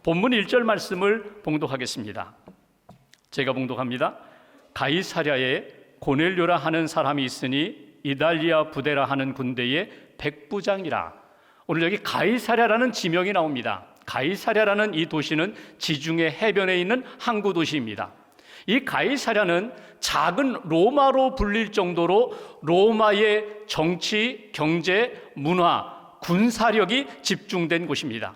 본문 1절 말씀을 봉독하겠습니다. 제가 봉독합니다. 가이사랴에 고넬료라 하는 사람이 있으니 이달리아 부대라 하는 군대의 백부장이라. 오늘 여기 가이사랴라는 지명이 나옵니다. 가이사랴라는 이 도시는 지중해 해변에 있는 항구 도시입니다. 이 가이사랴는 작은 로마로 불릴 정도로 로마의 정치, 경제, 문화, 군사력이 집중된 곳입니다.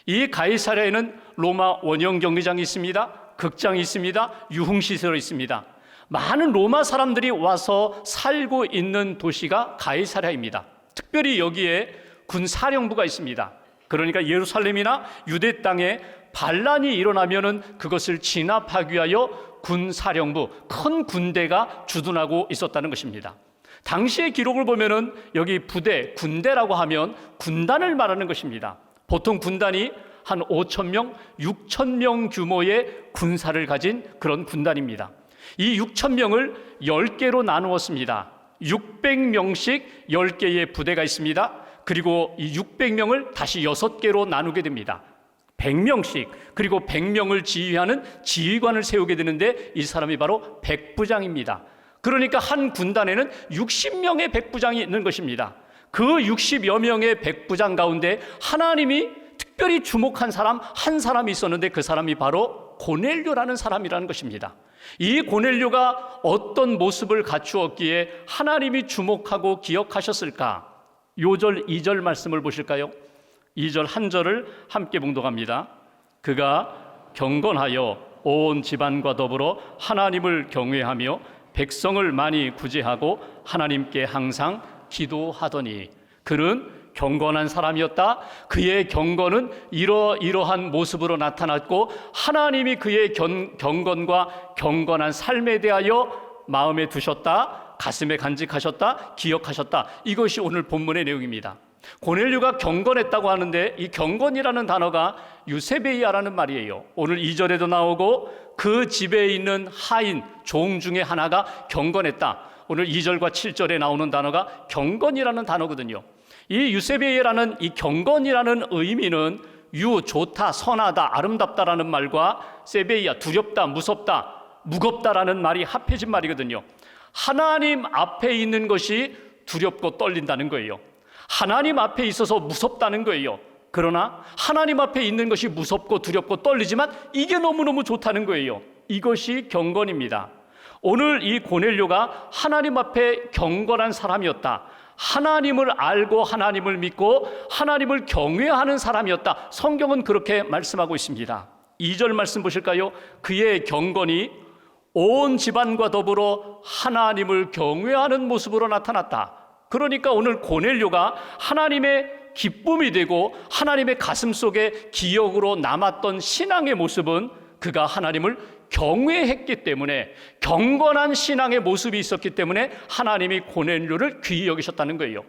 이 가이사랴에는 로마 원형 경기장이 있습니다. 극장이 있습니다. 유흥시설이 있습니다. 많은 로마 사람들이 와서 살고 있는 도시가 가이사랴입니다. 특별히 여기에 군사령부가 있습니다. 그러니까 예루살렘이나 유대 땅에 반란이 일어나면은 그것을 진압하기 위하여 군사령부, 큰 군대가 주둔하고 있었다는 것입니다. 당시의 기록을 보면은 여기 부대, 군대라고 하면 군단을 말하는 것입니다. 보통 군단이 한 5,000명, 6,000명 규모의 군사를 가진 그런 군단입니다. 이 6,000명을 10개로 나누었습니다. 600명씩 10개의 부대가 있습니다. 그리고 이 600명을 다시 6개로 나누게 됩니다. 100명씩, 그리고 100명을 지휘하는 지휘관을 세우게 되는데 이 사람이 바로 백부장입니다. 그러니까 한 군단에는 60명의 백부장이 있는 것입니다. 그 60여 명의 백부장 가운데 하나님이 특별히 주목한 사람 한 사람이 있었는데 그 사람이 바로 고넬료라는 사람이라는 것입니다. 이 고넬료가 어떤 모습을 갖추었기에 하나님이 주목하고 기억하셨을까? 요절 2절 말씀을 보실까요? 2절 한 절을 함께 봉독합니다. 그가 경건하여 온 집안과 더불어 하나님을 경외하며 백성을 많이 구제하고 하나님께 항상 기도하더니. 그는 경건한 사람이었다. 그의 경건은 이러이러한 모습으로 나타났고 하나님이 그의 경건과 경건한 삶에 대하여 마음에 두셨다, 가슴에 간직하셨다, 기억하셨다. 이것이 오늘 본문의 내용입니다. 고넬료가 경건했다고 하는데 이 경건이라는 단어가 유세베이아라는 말이에요. 오늘 2절에도 나오고 그 집에 있는 하인, 종 중에 하나가 경건했다. 오늘 2절과 7절에 나오는 단어가 경건이라는 단어거든요. 이 유세베이라는 이 경건이라는 의미는 좋다, 선하다, 아름답다라는 말과 세베이아, 두렵다, 무섭다, 무겁다라는 말이 합해진 말이거든요. 하나님 앞에 있는 것이 두렵고 떨린다는 거예요. 하나님 앞에 있어서 무섭다는 거예요. 그러나 하나님 앞에 있는 것이 무섭고 두렵고 떨리지만 이게 너무너무 좋다는 거예요. 이것이 경건입니다. 오늘 이 고넬료가 하나님 앞에 경건한 사람이었다. 하나님을 알고 하나님을 믿고 하나님을 경외하는 사람이었다. 성경은 그렇게 말씀하고 있습니다. 2절 말씀 보실까요? 그의 경건이 온 집안과 더불어 하나님을 경외하는 모습으로 나타났다. 그러니까 오늘 고넬료가 하나님의 기쁨이 되고 하나님의 가슴 속에 기억으로 남았던 신앙의 모습은 그가 하나님을 경외했기 때문에, 경건한 신앙의 모습이 있었기 때문에 하나님이 고넬료를 귀히 여기셨다는 거예요.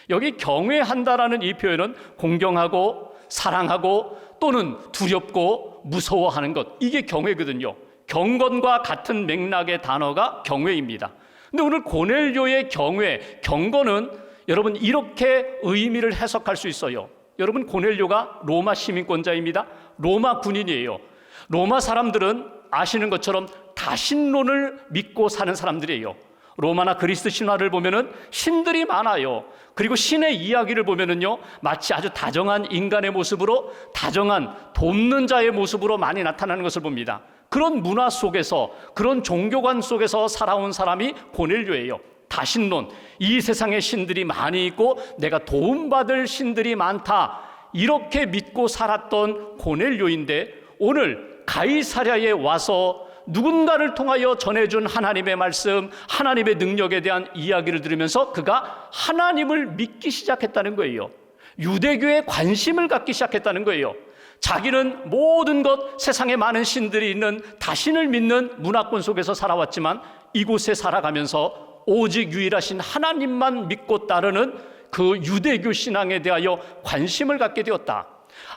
여기 경외한다라는 이 표현은 공경하고 사랑하고 또는 두렵고 무서워하는 것, 이게 경외거든요. 경건과 같은 맥락의 단어가 경외입니다. 근데 오늘 고넬료의 경외, 경건은 여러분 이렇게 의미를 해석할 수 있어요. 여러분 고넬료가 로마 시민권자입니다. 로마 군인이에요. 로마 사람들은 아시는 것처럼 다신론을 믿고 사는 사람들이에요. 로마나 그리스 신화를 보면은 신들이 많아요. 그리고 신의 이야기를 보면은요, 마치 아주 다정한 인간의 모습으로, 다정한 돕는 자의 모습으로 많이 나타나는 것을 봅니다. 그런 문화 속에서, 그런 종교관 속에서 살아온 사람이 고넬료예요. 다신론, 이 세상에 신들이 많이 있고 내가 도움받을 신들이 많다, 이렇게 믿고 살았던 고넬료인데 오늘 가이사랴에 와서 누군가를 통하여 전해준 하나님의 말씀, 하나님의 능력에 대한 이야기를 들으면서 그가 하나님을 믿기 시작했다는 거예요. 유대교에 관심을 갖기 시작했다는 거예요. 자기는 모든 것, 세상에 많은 신들이 있는 다신을 믿는 문화권 속에서 살아왔지만 이곳에 살아가면서 오직 유일하신 하나님만 믿고 따르는 그 유대교 신앙에 대하여 관심을 갖게 되었다.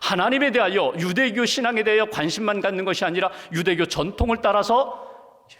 하나님에 대하여, 유대교 신앙에 대하여 관심만 갖는 것이 아니라 유대교 전통을 따라서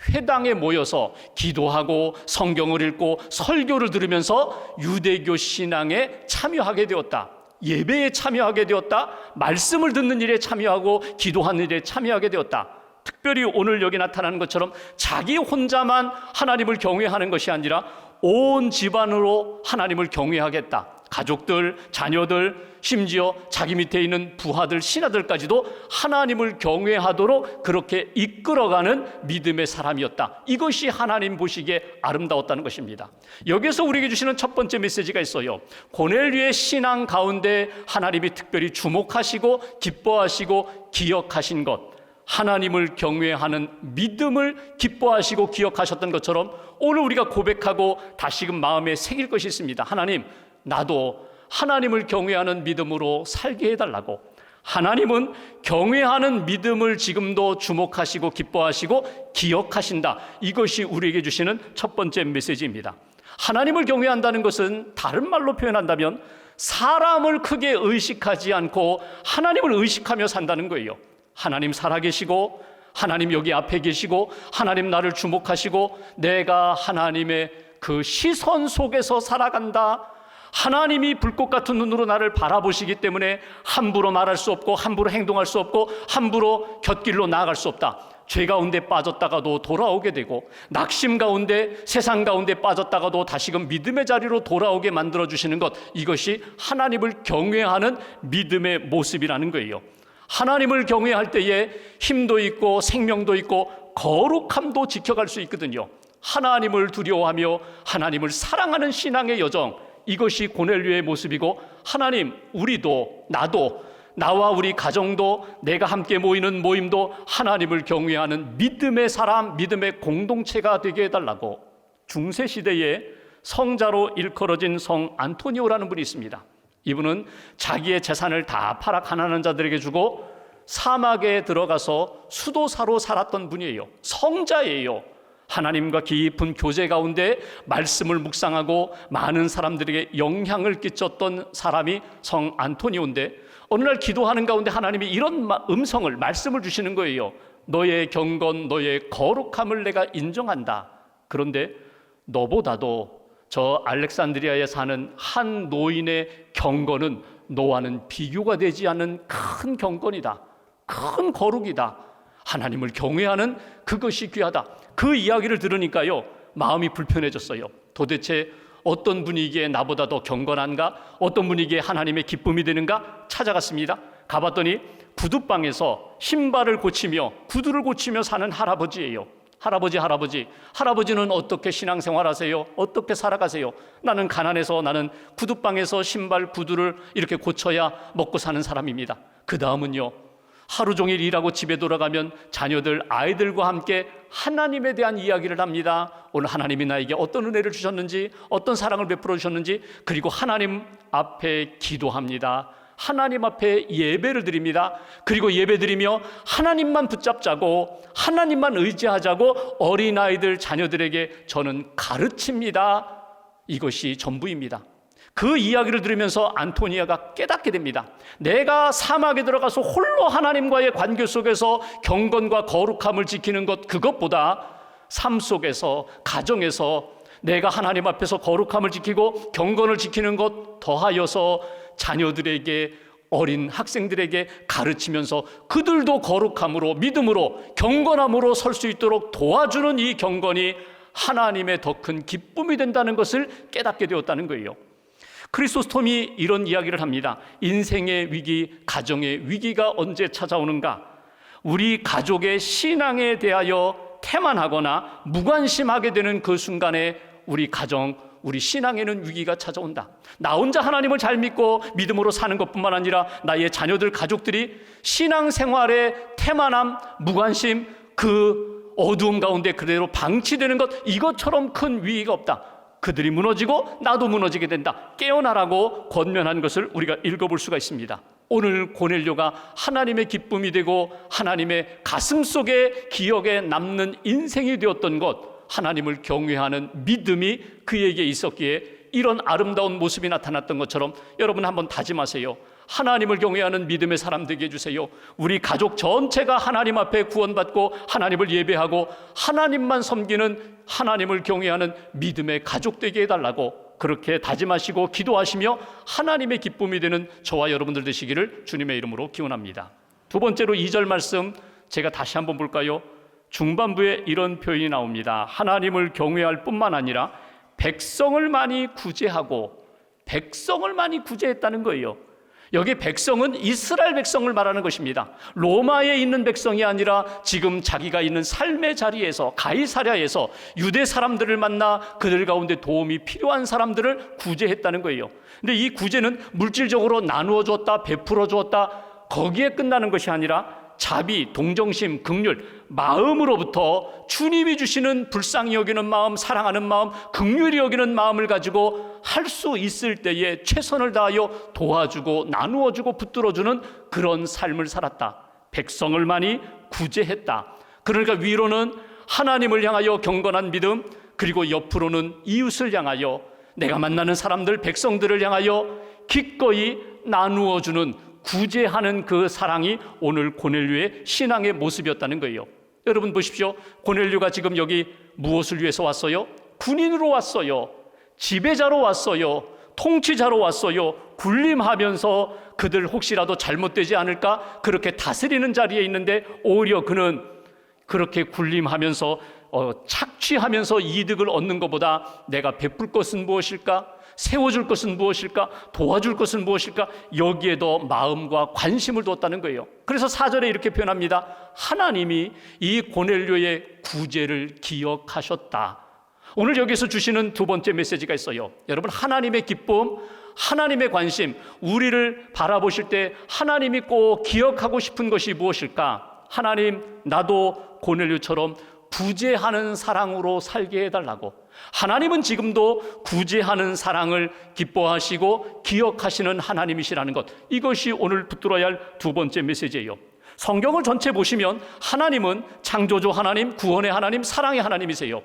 회당에 모여서 기도하고 성경을 읽고 설교를 들으면서 유대교 신앙에 참여하게 되었다. 예배에 참여하게 되었다. 말씀을 듣는 일에 참여하고 기도하는 일에 참여하게 되었다. 특별히 오늘 여기 나타나는 것처럼 자기 혼자만 하나님을 경외하는 것이 아니라 온 집안으로 하나님을 경외하겠다. 가족들, 자녀들, 심지어 자기 밑에 있는 부하들, 신하들까지도 하나님을 경외하도록 그렇게 이끌어가는 믿음의 사람이었다. 이것이 하나님 보시기에 아름다웠다는 것입니다. 여기서 우리에게 주시는 첫 번째 메시지가 있어요. 고넬료의 신앙 가운데 하나님이 특별히 주목하시고 기뻐하시고 기억하신 것, 하나님을 경외하는 믿음을 기뻐하시고 기억하셨던 것처럼 오늘 우리가 고백하고 다시금 마음에 새길 것이 있습니다. 하나님, 나도 하나님을 경외하는 믿음으로 살게 해달라고. 하나님은 경외하는 믿음을 지금도 주목하시고 기뻐하시고 기억하신다. 이것이 우리에게 주시는 첫 번째 메시지입니다. 하나님을 경외한다는 것은 다른 말로 표현한다면 사람을 크게 의식하지 않고 하나님을 의식하며 산다는 거예요. 하나님 살아계시고, 하나님 여기 앞에 계시고, 하나님 나를 주목하시고, 내가 하나님의 그 시선 속에서 살아간다. 하나님이 불꽃 같은 눈으로 나를 바라보시기 때문에 함부로 말할 수 없고, 함부로 행동할 수 없고, 함부로 곁길로 나아갈 수 없다. 죄 가운데 빠졌다가도 돌아오게 되고, 낙심 가운데, 세상 가운데 빠졌다가도 다시금 믿음의 자리로 돌아오게 만들어주시는 것, 이것이 하나님을 경외하는 믿음의 모습이라는 거예요. 하나님을 경외할 때에 힘도 있고 생명도 있고 거룩함도 지켜갈 수 있거든요. 하나님을 두려워하며 하나님을 사랑하는 신앙의 여정, 이것이 고넬료의 모습이고, 하나님, 우리도, 나도, 나와 우리 가정도, 내가 함께 모이는 모임도 하나님을 경외하는 믿음의 사람, 믿음의 공동체가 되게 해달라고. 중세시대에 성자로 일컬어진 성 안토니오라는 분이 있습니다. 이분은 자기의 재산을 다 팔아 가난한 자들에게 주고 사막에 들어가서 수도사로 살았던 분이에요. 성자예요. 하나님과 깊은 교제 가운데 말씀을 묵상하고 많은 사람들에게 영향을 끼쳤던 사람이 성 안토니오인데, 어느 날 기도하는 가운데 하나님이 이런 음성을, 말씀을 주시는 거예요. 너의 경건, 너의 거룩함을 내가 인정한다. 그런데 너보다도 저 알렉산드리아에 사는 한 노인의 경건은 너와는 비교가 되지 않는 큰 경건이다. 큰 거룩이다. 하나님을 경외하는 그것이 귀하다. 그 이야기를 들으니까요, 마음이 불편해졌어요. 도대체 어떤 분이기에 나보다 더 경건한가? 어떤 분이기에 하나님의 기쁨이 되는가? 찾아갔습니다. 가봤더니 구두방에서 신발을 고치며 구두를 고치며 사는 할아버지예요. 할아버지는 어떻게 신앙생활 하세요? 어떻게 살아가세요? 나는 가난해서, 나는 구두방에서 신발 구두를 이렇게 고쳐야 먹고 사는 사람입니다. 그 다음은요, 하루 종일 일하고 집에 돌아가면 자녀들, 아이들과 함께 하나님에 대한 이야기를 합니다. 오늘 하나님이 나에게 어떤 은혜를 주셨는지, 어떤 사랑을 베풀어 주셨는지, 그리고 하나님 앞에 기도합니다. 하나님 앞에 예배를 드립니다. 그리고 예배 드리며 하나님만 붙잡자고, 하나님만 의지하자고 어린아이들, 자녀들에게 저는 가르칩니다. 이것이 전부입니다. 그 이야기를 들으면서 안토니아가 깨닫게 됩니다. 내가 사막에 들어가서 홀로 하나님과의 관계 속에서 경건과 거룩함을 지키는 것, 그것보다 삶 속에서, 가정에서 내가 하나님 앞에서 거룩함을 지키고 경건을 지키는 것 더하여서 자녀들에게, 어린 학생들에게 가르치면서 그들도 거룩함으로, 믿음으로, 경건함으로 설 수 있도록 도와주는 이 경건이 하나님의 더 큰 기쁨이 된다는 것을 깨닫게 되었다는 거예요. 크리소스톰이 이런 이야기를 합니다. 인생의 위기, 가정의 위기가 언제 찾아오는가? 우리 가족의 신앙에 대하여 태만하거나 무관심하게 되는 그 순간에 우리 가정, 우리 신앙에는 위기가 찾아온다. 나 혼자 하나님을 잘 믿고 믿음으로 사는 것뿐만 아니라 나의 자녀들, 가족들이 신앙생활에 태만함, 무관심, 그 어두움 가운데 그대로 방치되는 것, 이것처럼 큰 위기가 없다. 그들이 무너지고 나도 무너지게 된다. 깨어나라고 권면한 것을 우리가 읽어볼 수가 있습니다. 오늘 고넬료가 하나님의 기쁨이 되고 하나님의 가슴 속에 기억에 남는 인생이 되었던 것, 하나님을 경외하는 믿음이 그에게 있었기에 이런 아름다운 모습이 나타났던 것처럼 여러분 한번 다짐하세요. 하나님을 경외하는 믿음의 사람 되게 해주세요. 우리 가족 전체가 하나님 앞에 구원받고 하나님을 예배하고 하나님만 섬기는, 하나님을 경외하는 믿음의 가족 되게 해달라고 그렇게 다짐하시고 기도하시며 하나님의 기쁨이 되는 저와 여러분들 되시기를 주님의 이름으로 기원합니다. 두 번째로 2절 말씀 제가 다시 한번 볼까요? 중반부에 이런 표현이 나옵니다. 하나님을 경외할 뿐만 아니라 백성을 많이 구제하고, 백성을 많이 구제했다는 거예요. 여기 백성은 이스라엘 백성을 말하는 것입니다. 로마에 있는 백성이 아니라 지금 자기가 있는 삶의 자리에서, 가이사랴에서 유대 사람들을 만나 그들 가운데 도움이 필요한 사람들을 구제했다는 거예요. 근데 이 구제는 물질적으로 나누어 주었다, 베풀어 주었다, 거기에 끝나는 것이 아니라 자비, 동정심, 긍휼, 마음으로부터 주님이 주시는 불쌍히 여기는 마음, 사랑하는 마음, 긍휼히 여기는 마음을 가지고 할 수 있을 때에 최선을 다하여 도와주고 나누어주고 붙들어주는 그런 삶을 살았다. 백성을 많이 구제했다. 그러니까 위로는 하나님을 향하여 경건한 믿음, 그리고 옆으로는 이웃을 향하여, 내가 만나는 사람들, 백성들을 향하여 기꺼이 나누어주는, 구제하는 그 사랑이 오늘 고넬료의 신앙의 모습이었다는 거예요. 여러분 보십시오. 고넬료가 지금 여기 무엇을 위해서 왔어요? 군인으로 왔어요. 지배자로 왔어요. 통치자로 왔어요. 군림하면서 그들 혹시라도 잘못되지 않을까 그렇게 다스리는 자리에 있는데, 오히려 그는 그렇게 군림하면서 착취하면서 이득을 얻는 것보다 내가 베풀 것은 무엇일까? 세워줄 것은 무엇일까? 도와줄 것은 무엇일까? 여기에 더 마음과 관심을 두었다는 거예요. 그래서 4절에 이렇게 표현합니다. 하나님이 이 고넬료의 구제를 기억하셨다. 오늘 여기서 주시는 두 번째 메시지가 있어요. 여러분, 하나님의 기쁨, 하나님의 관심, 우리를 바라보실 때 하나님이 꼭 기억하고 싶은 것이 무엇일까? 하나님, 나도 고넬료처럼 구제하는 사랑으로 살게 해달라고. 하나님은 지금도 구제하는 사랑을 기뻐하시고 기억하시는 하나님이시라는 것, 이것이 오늘 붙들어야 할 두 번째 메시지예요. 성경을 전체 보시면 하나님은 창조주 하나님, 구원의 하나님, 사랑의 하나님이세요.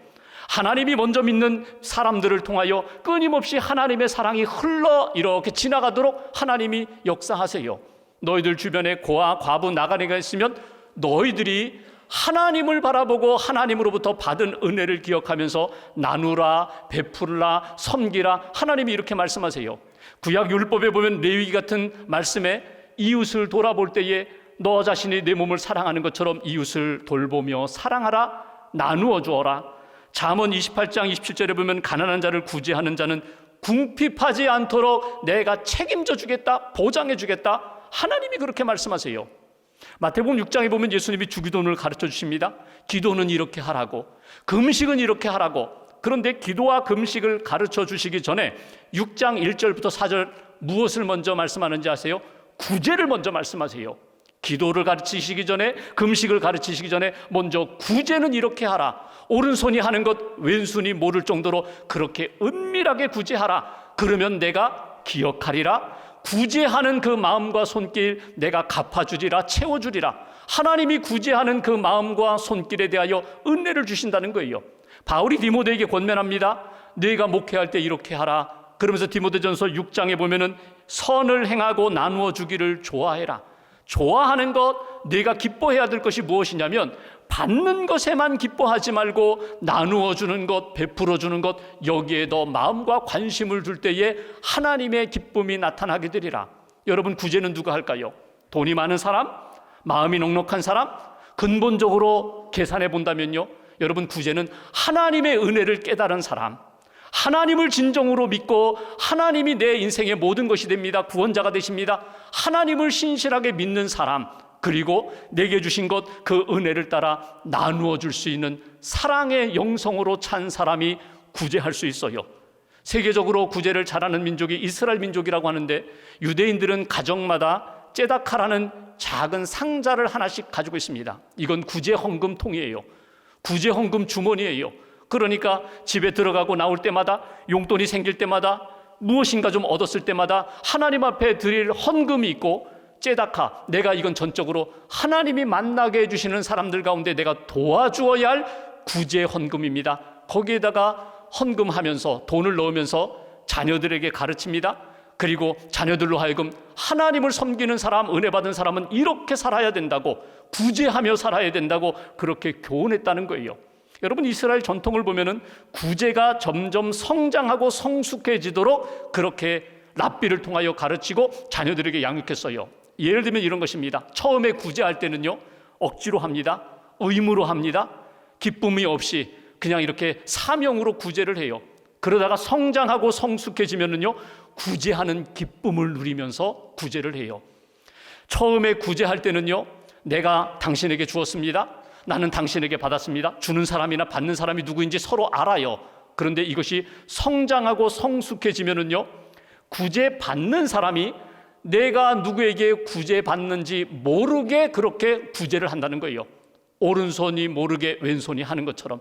하나님이 먼저 믿는 사람들을 통하여 끊임없이 하나님의 사랑이 흘러 이렇게 지나가도록 하나님이 역사하세요. 너희들 주변에 고아, 과부, 나가네가 있으면 너희들이 하나님을 바라보고 하나님으로부터 받은 은혜를 기억하면서 나누라, 베풀라, 섬기라, 하나님이 이렇게 말씀하세요. 구약 율법에 보면 레위기 같은 말씀에 이웃을 돌아볼 때에 너 자신이 내 몸을 사랑하는 것처럼 이웃을 돌보며 사랑하라, 나누어 주어라. 잠언 28장 27절에 보면 가난한 자를 구제하는 자는 궁핍하지 않도록 내가 책임져 주겠다, 보장해 주겠다, 하나님이 그렇게 말씀하세요. 마태복음 6장에 보면 예수님이 주기도문을 가르쳐 주십니다. 기도는 이렇게 하라고, 금식은 이렇게 하라고. 그런데 기도와 금식을 가르쳐 주시기 전에 6장 1절부터 4절 무엇을 먼저 말씀하는지 아세요? 구제를 먼저 말씀하세요. 기도를 가르치시기 전에, 금식을 가르치시기 전에 먼저 구제는 이렇게 하라. 오른손이 하는 것 왼손이 모를 정도로 그렇게 은밀하게 구제하라. 그러면 내가 기억하리라. 구제하는 그 마음과 손길 내가 갚아주리라, 채워주리라. 하나님이 구제하는 그 마음과 손길에 대하여 은혜를 주신다는 거예요. 바울이 디모데에게 권면합니다. 네가 목회할 때 이렇게 하라. 그러면서 디모데전서 6장에 보면은 선을 행하고 나누어 주기를 좋아해라. 좋아하는 것, 네가 기뻐해야 될 것이 무엇이냐면 받는 것에만 기뻐하지 말고 나누어 주는 것, 베풀어 주는 것, 여기에 더 마음과 관심을 둘 때에 하나님의 기쁨이 나타나게 되리라. 여러분, 구제는 누가 할까요? 돈이 많은 사람? 마음이 넉넉한 사람? 근본적으로 계산해 본다면요, 여러분, 구제는 하나님의 은혜를 깨달은 사람, 하나님을 진정으로 믿고 하나님이 내 인생의 모든 것이 됩니다. 구원자가 되십니다. 하나님을 신실하게 믿는 사람, 그리고 내게 주신 것, 그 은혜를 따라 나누어 줄 수 있는 사랑의 영성으로 찬 사람이 구제할 수 있어요. 세계적으로 구제를 잘하는 민족이 이스라엘 민족이라고 하는데, 유대인들은 가정마다 째다카라는 작은 상자를 하나씩 가지고 있습니다. 이건 구제 헌금 통이에요. 구제 헌금 주머니예요. 그러니까 집에 들어가고 나올 때마다, 용돈이 생길 때마다, 무엇인가 좀 얻었을 때마다 하나님 앞에 드릴 헌금이 있고, 째다카, 내가 이건 전적으로 하나님이 만나게 해주시는 사람들 가운데 내가 도와주어야 할 구제 헌금입니다. 거기에다가 헌금하면서, 돈을 넣으면서 자녀들에게 가르칩니다. 그리고 자녀들로 하여금 하나님을 섬기는 사람, 은혜 받은 사람은 이렇게 살아야 된다고, 구제하며 살아야 된다고 그렇게 교훈했다는 거예요. 여러분, 이스라엘 전통을 보면은 구제가 점점 성장하고 성숙해지도록 그렇게 랍비를 통하여 가르치고 자녀들에게 양육했어요. 예를 들면 이런 것입니다. 처음에 구제할 때는요, 억지로 합니다. 의무로 합니다. 기쁨이 없이 그냥 이렇게 사명으로 구제를 해요. 그러다가 성장하고 성숙해지면은요, 구제하는 기쁨을 누리면서 구제를 해요. 처음에 구제할 때는요, 내가 당신에게 주었습니다. 나는 당신에게 받았습니다. 주는 사람이나 받는 사람이 누구인지 서로 알아요. 그런데 이것이 성장하고 성숙해지면은요, 구제받는 사람이 내가 누구에게 구제받는지 모르게 그렇게 구제를 한다는 거예요. 오른손이 모르게 왼손이 하는 것처럼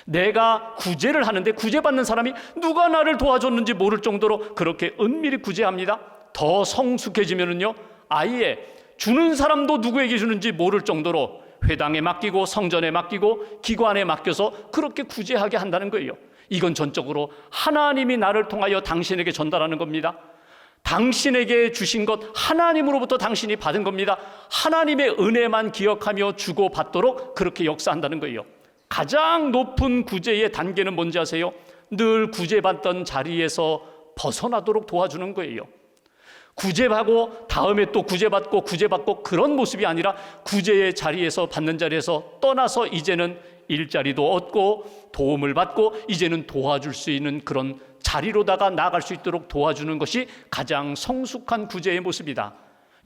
내가 구제를 하는데 구제받는 사람이 누가 나를 도와줬는지 모를 정도로 그렇게 은밀히 구제합니다. 더 성숙해지면은요, 아예 주는 사람도 누구에게 주는지 모를 정도로 회당에 맡기고 성전에 맡기고 기관에 맡겨서 그렇게 구제하게 한다는 거예요. 이건 전적으로 하나님이 나를 통하여 당신에게 전달하는 겁니다. 당신에게 주신 것 하나님으로부터 당신이 받은 겁니다. 하나님의 은혜만 기억하며 주고받도록 그렇게 역사한다는 거예요. 가장 높은 구제의 단계는 뭔지 아세요? 늘 구제받던 자리에서 벗어나도록 도와주는 거예요. 구제하고 다음에 또 구제받고 그런 모습이 아니라 구제의 자리에서 받는 자리에서 떠나서 이제는 일자리도 얻고 도움을 받고 이제는 도와줄 수 있는 그런 자리로다가 나아갈 수 있도록 도와주는 것이 가장 성숙한 구제의 모습이다.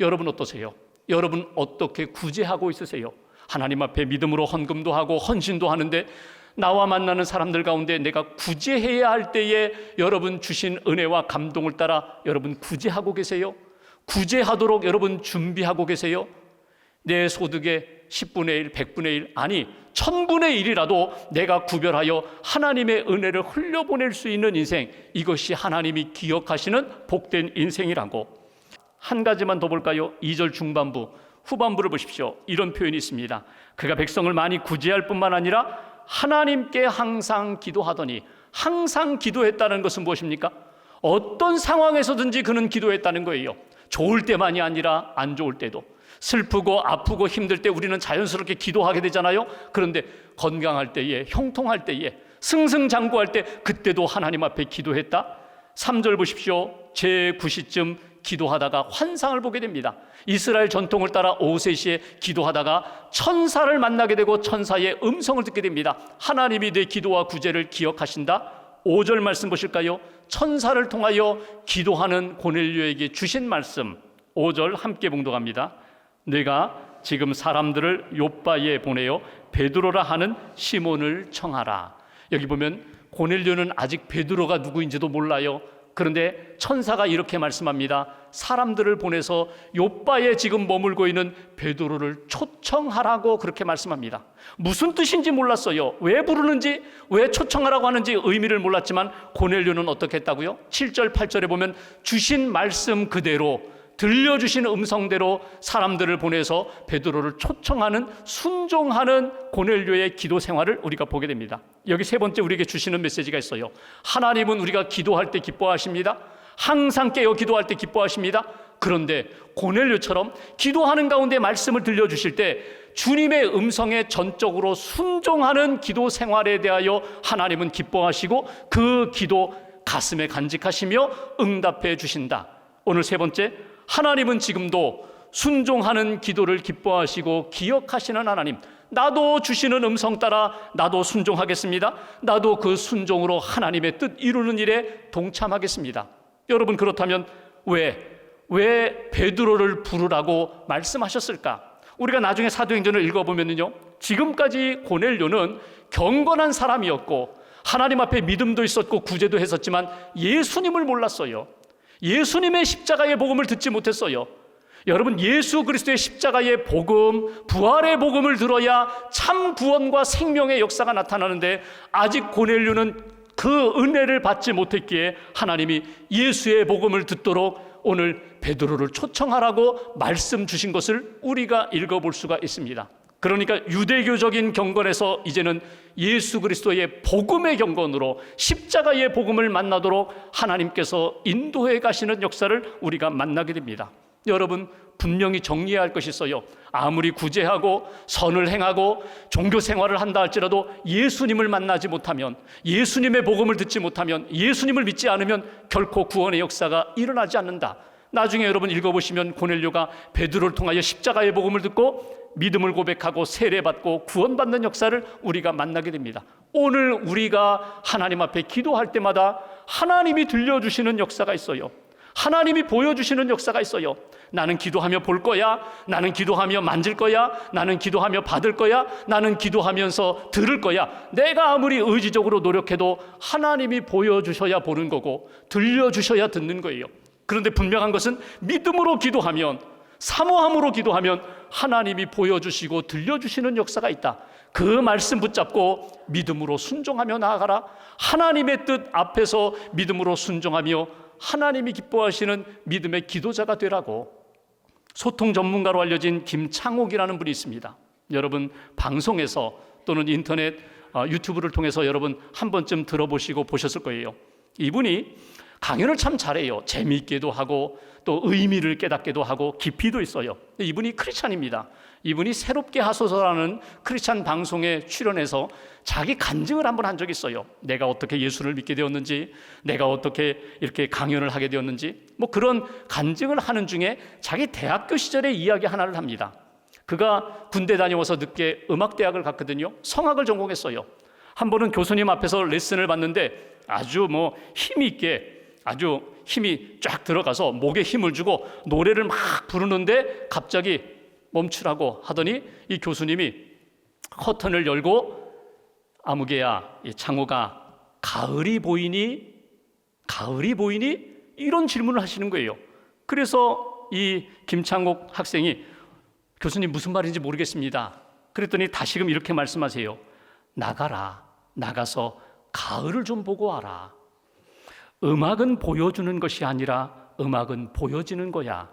여러분 어떠세요? 여러분 어떻게 구제하고 있으세요? 하나님 앞에 믿음으로 헌금도 하고 헌신도 하는데 나와 만나는 사람들 가운데 내가 구제해야 할 때에 여러분 주신 은혜와 감동을 따라 여러분 구제하고 계세요? 구제하도록 여러분 준비하고 계세요? 내 소득의 10분의 1, 100분의 1, 아니 1000분의 1이라도 내가 구별하여 하나님의 은혜를 흘려보낼 수 있는 인생, 이것이 하나님이 기억하시는 복된 인생이라고. 한 가지만 더 볼까요? 2절 중반부, 후반부를 보십시오. 이런 표현이 있습니다. 그가 백성을 많이 구제할 뿐만 아니라 하나님께 항상 기도하더니, 항상 기도했다는 것은 무엇입니까? 어떤 상황에서든지 그는 기도했다는 거예요. 좋을 때만이 아니라 안 좋을 때도, 슬프고 아프고 힘들 때 우리는 자연스럽게 기도하게 되잖아요. 그런데 건강할 때에, 형통할 때에, 승승장구할 때 그때도 하나님 앞에 기도했다. 3절 보십시오. 제9시쯤 기도하다가 환상을 보게 됩니다. 이스라엘 전통을 따라 오후 3시에 기도하다가 천사를 만나게 되고 천사의 음성을 듣게 됩니다. 하나님이 내 기도와 구제를 기억하신다. 5절 말씀 보실까요? 천사를 통하여 기도하는 고넬료에게 주신 말씀, 5절 함께 봉독합니다. 내가 지금 사람들을 욥바에 보내어 베드로라 하는 시몬을 청하라. 여기 보면 고넬료는 아직 베드로가 누구인지도 몰라요. 그런데 천사가 이렇게 말씀합니다. 사람들을 보내서 욥바에 지금 머물고 있는 베드로를 초청하라고 그렇게 말씀합니다. 무슨 뜻인지 몰랐어요. 왜 부르는지, 왜 초청하라고 하는지 의미를 몰랐지만 고넬료는 어떻게 했다고요? 7절 8절에 보면 주신 말씀 그대로, 들려주신 음성대로 사람들을 보내서 베드로를 초청하는, 순종하는 고넬료의 기도 생활을 우리가 보게 됩니다. 여기 세 번째 우리에게 주시는 메시지가 있어요. 하나님은 우리가 기도할 때 기뻐하십니다. 항상 깨어 기도할 때 기뻐하십니다. 그런데 고넬료처럼 기도하는 가운데 말씀을 들려주실 때 주님의 음성에 전적으로 순종하는 기도 생활에 대하여 하나님은 기뻐하시고 그 기도 가슴에 간직하시며 응답해 주신다. 오늘 세 번째, 하나님은 지금도 순종하는 기도를 기뻐하시고 기억하시는 하나님. 나도 주시는 음성 따라 나도 순종하겠습니다. 나도 그 순종으로 하나님의 뜻 이루는 일에 동참하겠습니다. 여러분, 그렇다면 왜 베드로를 부르라고 말씀하셨을까? 우리가 나중에 사도행전을 읽어보면요, 지금까지 고넬료는 경건한 사람이었고 하나님 앞에 믿음도 있었고 구제도 했었지만 예수님을 몰랐어요. 예수님의 십자가의 복음을 듣지 못했어요. 여러분, 예수 그리스도의 십자가의 복음, 부활의 복음을 들어야 참 구원과 생명의 역사가 나타나는데 아직 고넬료는 그 은혜를 받지 못했기에 하나님이 예수의 복음을 듣도록 오늘 베드로를 초청하라고 말씀 주신 것을 우리가 읽어볼 수가 있습니다. 그러니까 유대교적인 경건에서 이제는 예수 그리스도의 복음의 경건으로 십자가의 복음을 만나도록 하나님께서 인도해 가시는 역사를 우리가 만나게 됩니다. 여러분, 분명히 정리해야 할 것이 있어요. 아무리 구제하고 선을 행하고 종교 생활을 한다 할지라도 예수님을 만나지 못하면, 예수님의 복음을 듣지 못하면, 예수님을 믿지 않으면 결코 구원의 역사가 일어나지 않는다. 나중에 여러분 읽어보시면 고넬료가 베드로를 통하여 십자가의 복음을 듣고 믿음을 고백하고 세례받고 구원받는 역사를 우리가 만나게 됩니다. 오늘 우리가 하나님 앞에 기도할 때마다 하나님이 들려주시는 역사가 있어요. 하나님이 보여주시는 역사가 있어요. 나는 기도하며 볼 거야. 나는 기도하며 만질 거야. 나는 기도하며 받을 거야. 나는 기도하면서 들을 거야. 내가 아무리 의지적으로 노력해도 하나님이 보여주셔야 보는 거고 들려주셔야 듣는 거예요. 그런데 분명한 것은 믿음으로 기도하면, 사모함으로 기도하면 하나님이 보여주시고 들려주시는 역사가 있다. 그 말씀 붙잡고 믿음으로 순종하며 나아가라. 하나님의 뜻 앞에서 믿음으로 순종하며 하나님이 기뻐하시는 믿음의 기도자가 되라고 소통 전문가로 알려진 김창옥이라는 분이 있습니다. 여러분 방송에서 또는 인터넷 유튜브를 통해서 여러분 한 번쯤 들어보시고 보셨을 거예요. 이분이 강연을 참 잘해요. 재미있게도 하고 또 의미를 깨닫게도 하고 깊이도 있어요. 이분이 크리스찬입니다. 이분이 새롭게 하소서라는 크리스찬 방송에 출연해서 자기 간증을 한번 한 적이 있어요. 내가 어떻게 예수를 믿게 되었는지, 내가 어떻게 이렇게 강연을 하게 되었는지, 뭐 그런 간증을 하는 중에 자기 대학교 시절의 이야기 하나를 합니다. 그가 군대 다녀와서 늦게 음악대학을 갔거든요. 성악을 전공했어요. 한 번은 교수님 앞에서 레슨을 받는데 아주 뭐 힘이 있게, 아주 힘이 쫙 들어가서 목에 힘을 주고 노래를 막 부르는데 갑자기 멈추라고 하더니 이 교수님이 커튼을 열고 아무개야, 창호가 가을이 보이니? 가을이 보이니? 이런 질문을 하시는 거예요. 그래서 이 김창옥 학생이 교수님 무슨 말인지 모르겠습니다. 그랬더니 다시금 이렇게 말씀하세요. 나가라. 나가서 가을을 좀 보고 와라. 음악은 보여주는 것이 아니라 음악은 보여지는 거야.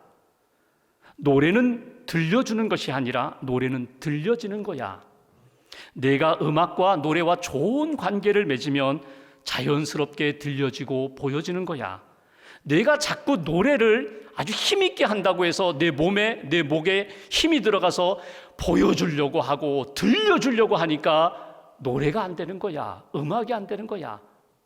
노래는 들려주는 것이 아니라 노래는 들려지는 거야. 내가 음악과 노래와 좋은 관계를 맺으면 자연스럽게 들려지고 보여지는 거야. 내가 자꾸 노래를 아주 힘있게 한다고 해서 내 몸에, 내 목에 힘이 들어가서 보여주려고 하고 들려주려고 하니까 노래가 안 되는 거야. 음악이 안 되는 거야.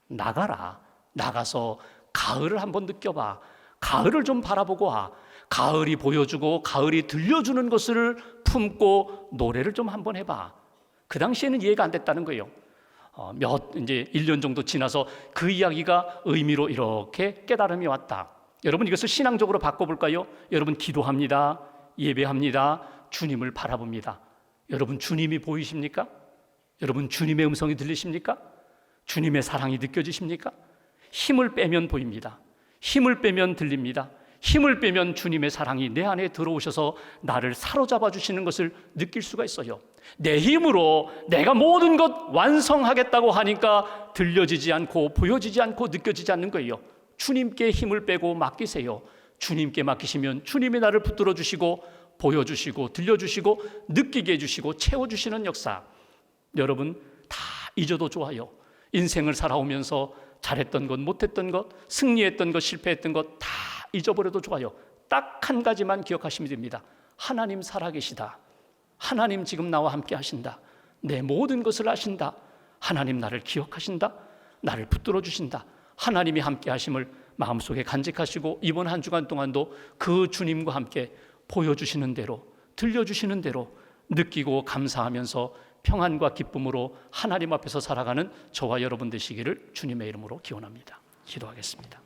나가라. 나가서 가을을 한번 느껴봐. 가을을 좀 바라보고 와. 가을이 보여주고 가을이 들려주는 것을 품고 노래를 좀 한번 해봐. 그 당시에는 이해가 안 됐다는 거예요. 이제 1년 정도 지나서 그 이야기가 의미로 이렇게 깨달음이 왔다. 여러분 이것을 신앙적으로 바꿔볼까요? 여러분 기도합니다. 예배합니다. 주님을 바라봅니다. 여러분 주님이 보이십니까? 여러분 주님의 음성이 들리십니까? 주님의 사랑이 느껴지십니까? 힘을 빼면 보입니다. 힘을 빼면 들립니다. 힘을 빼면 주님의 사랑이 내 안에 들어오셔서 나를 사로잡아 주시는 것을 느낄 수가 있어요. 내 힘으로 내가 모든 것 완성하겠다고 하니까 들려지지 않고 보여지지 않고 느껴지지 않는 거예요. 주님께 힘을 빼고 맡기세요. 주님께 맡기시면 주님이 나를 붙들어 주시고 보여주시고 들려주시고 느끼게 해주시고 채워주시는 역사. 여러분 다 잊어도 좋아요. 인생을 살아오면서 잘했던 것, 못했던 것, 승리했던 것, 실패했던 것 다 잊어버려도 좋아요. 딱 한 가지만 기억하시면 됩니다. 하나님 살아계시다. 하나님 지금 나와 함께 하신다. 내 모든 것을 아신다. 하나님 나를 기억하신다. 나를 붙들어 주신다. 하나님이 함께 하심을 마음속에 간직하시고 이번 한 주간 동안도 그 주님과 함께 보여주시는 대로, 들려주시는 대로 느끼고 감사하면서 평안과 기쁨으로 하나님 앞에서 살아가는 저와 여러분 되시기를 주님의 이름으로 기원합니다. 기도하겠습니다.